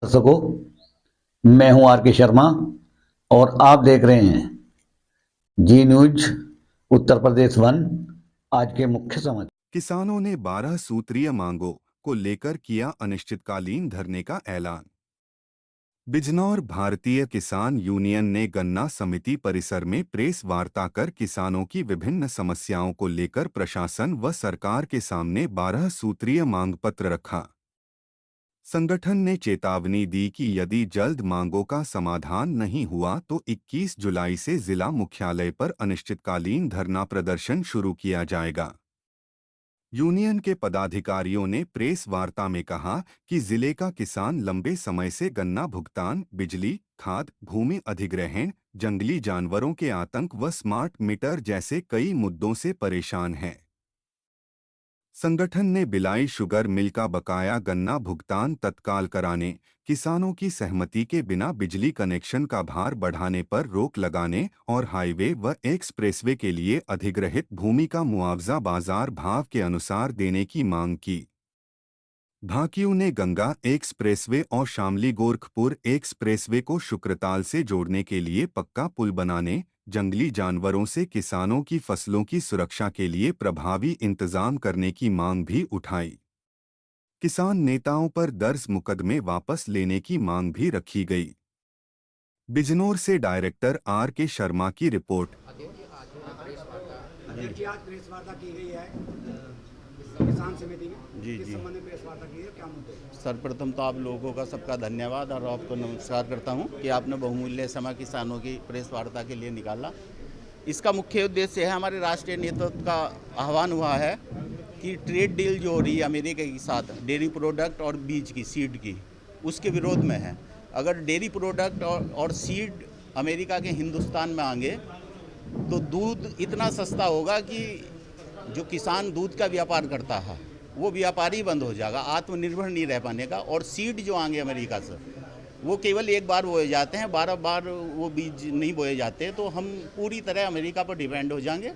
दर्शकों, मैं हूं आर के शर्मा और आप देख रहे हैं जी न्यूज उत्तर प्रदेश वन। आज के मुख्य समाचार। किसानों ने 12 सूत्रीय मांगों को लेकर किया अनिश्चितकालीन धरने का ऐलान। बिजनौर भारतीय किसान यूनियन ने गन्ना समिति परिसर में प्रेस वार्ता कर किसानों की विभिन्न समस्याओं को लेकर प्रशासन व सरकार के सामने 12 सूत्रीय मांग पत्र रखा। संगठन ने चेतावनी दी कि यदि जल्द मांगों का समाधान नहीं हुआ तो 21 जुलाई से जिला मुख्यालय पर अनिश्चितकालीन धरना प्रदर्शन शुरू किया जाएगा। यूनियन के पदाधिकारियों ने प्रेस वार्ता में कहा कि जिले का किसान लंबे समय से गन्ना भुगतान, बिजली, खाद, भूमि अधिग्रहण, जंगली जानवरों के आतंक व स्मार्ट मीटर जैसे कई मुद्दों से परेशान है। संगठन ने बिलाई शुगर मिल का बकाया गन्ना भुगतान तत्काल कराने, किसानों की सहमति के बिना बिजली कनेक्शन का भार बढ़ाने पर रोक लगाने और हाईवे व एक्सप्रेसवे के लिए अधिग्रहित भूमि का मुआवजा बाजार भाव के अनुसार देने की मांग की। भाकियू ने गंगा एक्सप्रेसवे और शामली गोरखपुर एक्सप्रेसवे को शुक्रताल से जोड़ने के लिए पक्का पुल बनाने, जंगली जानवरों से किसानों की फसलों की सुरक्षा के लिए प्रभावी इंतजाम करने की मांग भी उठाई। किसान नेताओं पर दर्ज मुकदमे वापस लेने की मांग भी रखी गई। बिजनौर से डायरेक्टर आर के शर्मा की रिपोर्ट। आज प्रेस वार्ता की गई है किसान समिति में। जी किस जी संबंध में प्रेस वार्ता की है, क्या मुद्दे हैं? सर्वप्रथम तो आप लोगों का सबका धन्यवाद और आपको नमस्कार करता हूं कि आपने बहुमूल्य समय किसानों की प्रेस वार्ता के लिए निकाला। इसका मुख्य उद्देश्य है, हमारे राष्ट्रीय नेतृत्व का आह्वान हुआ है कि ट्रेड डील जो हो रही है अमेरिका के साथ डेयरी प्रोडक्ट और बीज की सीड की, उसके विरोध में है। अगर डेयरी प्रोडक्ट और सीड अमेरिका के हिंदुस्तान में आएंगे तो दूध इतना सस्ता होगा कि जो किसान दूध का व्यापार करता है वो व्यापारी बंद हो जाएगा, आत्मनिर्भर नहीं रह पाने का। और सीड जो आएंगे अमेरिका से वो केवल एक बार बोए जाते हैं, 12 बार वो बीज नहीं बोए जाते, तो हम पूरी तरह अमेरिका पर डिपेंड हो जाएंगे।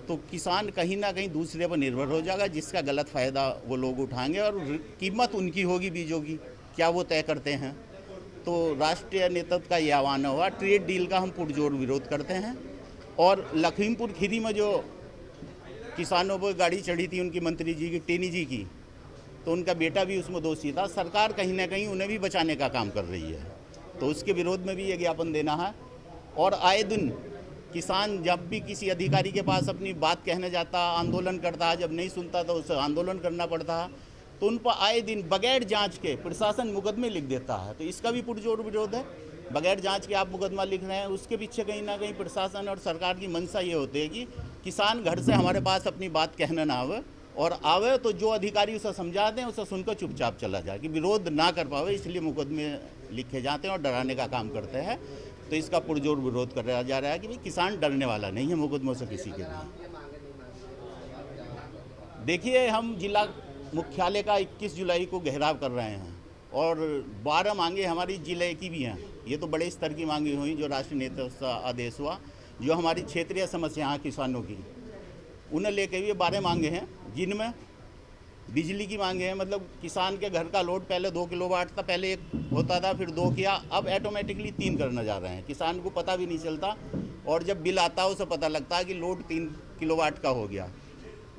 तो किसान कहीं ना कहीं दूसरे पर निर्भर हो जाएगा, जिसका गलत फ़ायदा वो लोग उठाएंगे और कीमत उनकी होगी बीजों की, क्या वो तय करते हैं। तो राष्ट्रीय नेतृत्व का ये आह्वान हुआ, ट्रेड डील का हम पुरजोर विरोध करते हैं। और लखीमपुर खीरी में जो किसानों पर गाड़ी चढ़ी थी उनकी मंत्री जी की, टेनी जी की, तो उनका बेटा भी उसमें दोषी था। सरकार कहीं ना कहीं उन्हें भी बचाने का काम कर रही है, तो उसके विरोध में भी ये ज्ञापन देना है। और आए दिन किसान जब भी किसी अधिकारी के पास अपनी बात कहने जाता, आंदोलन करता है, जब नहीं सुनता तो उसे आंदोलन करना पड़ता है, तो उन पर आए दिन बगैर जांच के प्रशासन मुकदमे लिख देता है। तो इसका भी पुरजोर विरोध है। बगैर जांच के आप मुकदमा लिख रहे हैं, उसके पीछे कहीं ना कहीं प्रशासन और सरकार की मंशा ये होती है कि किसान घर से हमारे पास अपनी बात कहने ना आवे, और आवे तो जो अधिकारी उसे समझा दें उसे सुनकर चुपचाप चला जाए, कि विरोध ना कर पावे, इसलिए मुकदमे लिखे जाते हैं और डराने का काम करते हैं। तो इसका पुरजोर विरोध कराया जा रहा है कि भाई किसान डरने वाला नहीं है मुकदमों से किसी के भी। देखिए, हम जिला मुख्यालय का 21 जुलाई को घेराव कर रहे हैं और 12 मांगे हमारी जिले की भी हैं। ये तो बड़े स्तर की मांगे हुई जो राष्ट्रीय नेतृत्व का आदेश हुआ, जो हमारी क्षेत्रीय समस्या है किसानों की, उन्हें लेकर भी 12 मांगे हैं, जिनमें बिजली की मांगे हैं। मतलब किसान के घर का लोड पहले 2 किलोवाट था, पहले 1 होता था, फिर 2 किया, अब ऑटोमेटिकली 3 करने जा रहे हैं। किसान को पता भी नहीं चलता, और जब बिल आता है उसे पता लगता है कि लोड 3 किलोवाट का हो गया।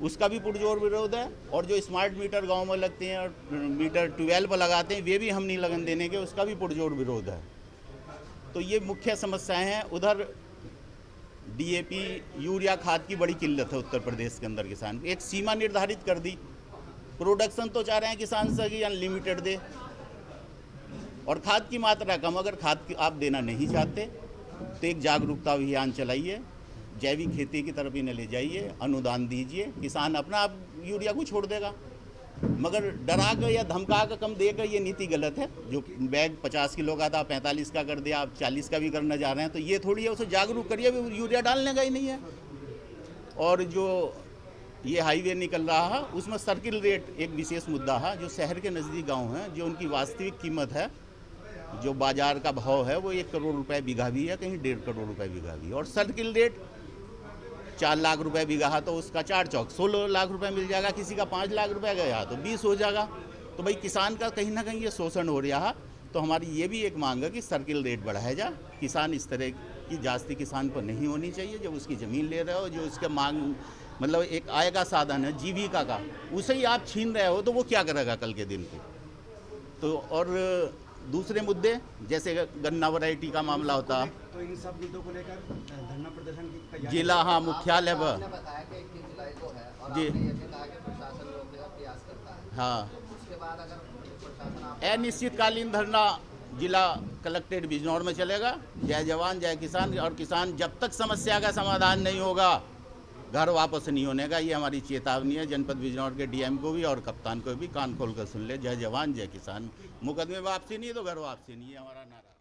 उसका भी पुरजोर विरोध है। और जो स्मार्ट मीटर गांव में लगते हैं और मीटर 12 पर लगाते हैं, वे भी हम नहीं लगन देने के, उसका भी पुरजोर विरोध है। तो ये मुख्य समस्याएं हैं। उधर डीएपी यूरिया खाद की बड़ी किल्लत है उत्तर प्रदेश के अंदर। किसान एक सीमा निर्धारित कर दी, प्रोडक्शन तो चाह रहे हैं किसान से कि अनलिमिटेड दे, और खाद की मात्रा कम। अगर खाद आप देना नहीं चाहते तो एक जागरूकता अभियान चलाइए, जैविक खेती की तरफ इन्हें ले जाइए, अनुदान दीजिए, किसान अपना आप यूरिया को छोड़ देगा। मगर डरा कर या धमका कर कम देकर ये नीति गलत है। जो बैग 50 किलो का था 45 का कर दिया, आप 40 का भी करने जा रहे हैं, तो ये थोड़ी है। उसे जागरूक करिए, यूरिया डालने का ही नहीं है। और जो ये हाईवे निकल रहा है उसमें सर्किल रेट एक विशेष मुद्दा है। जो शहर के नज़दीक गाँव हैं, जो उनकी वास्तविक कीमत है, जो बाजार का भाव है, वो 1 करोड़ रुपए बीघा भी है, कहीं 1.5 करोड़ रुपए बीघा भी है। और सर्किल रेट 4 लाख रुपए बीघा है, तो उसका 4 चौक 16 लाख रुपए मिल जाएगा। किसी का 5 लाख रुपए गया तो 20 हो जाएगा। तो भाई किसान का कहीं ना कहीं ये शोषण हो रहा है। तो हमारी ये भी एक मांग है कि सर्किल रेट बढ़ाया जाए। किसान इस तरह की जास्ती किसान पर नहीं होनी चाहिए। जब उसकी ज़मीन ले रहे हो, जो उसका मांग मतलब एक आय का साधन है, जीविका का, उसे ही आप छीन रहे हो तो वो क्या करेगा कल के दिन को। तो और दूसरे मुद्दे जैसे गन्ना वैरायटी का मामला होता, तो इन सब मुद्दों को लेकर धरना प्रदर्शन की तैयारी जिला हाँ मुख्यालय पर आपने बताया कि 21 जुलाई को है और जी। आपने ये भी कहा कि प्रशासन रोकने का प्रयास करता है। हाँ उसके बाद अगर प्रशासन आप अनिश्चितकालीन धरना जिला कलेक्ट्रेट बिजनौर में चलेगा। जय जवान जय किसान। और किसान जब तक समस्या का समाधान नहीं होगा घर वापस नहीं होने का, ये हमारी चेतावनी है जनपद बिजनौर के डीएम को भी और कप्तान को भी। कान खोल कर सुन ले, जय जवान जय किसान। मुकदमे वापसी नहीं तो घर वापसी नहीं है हमारा नारा।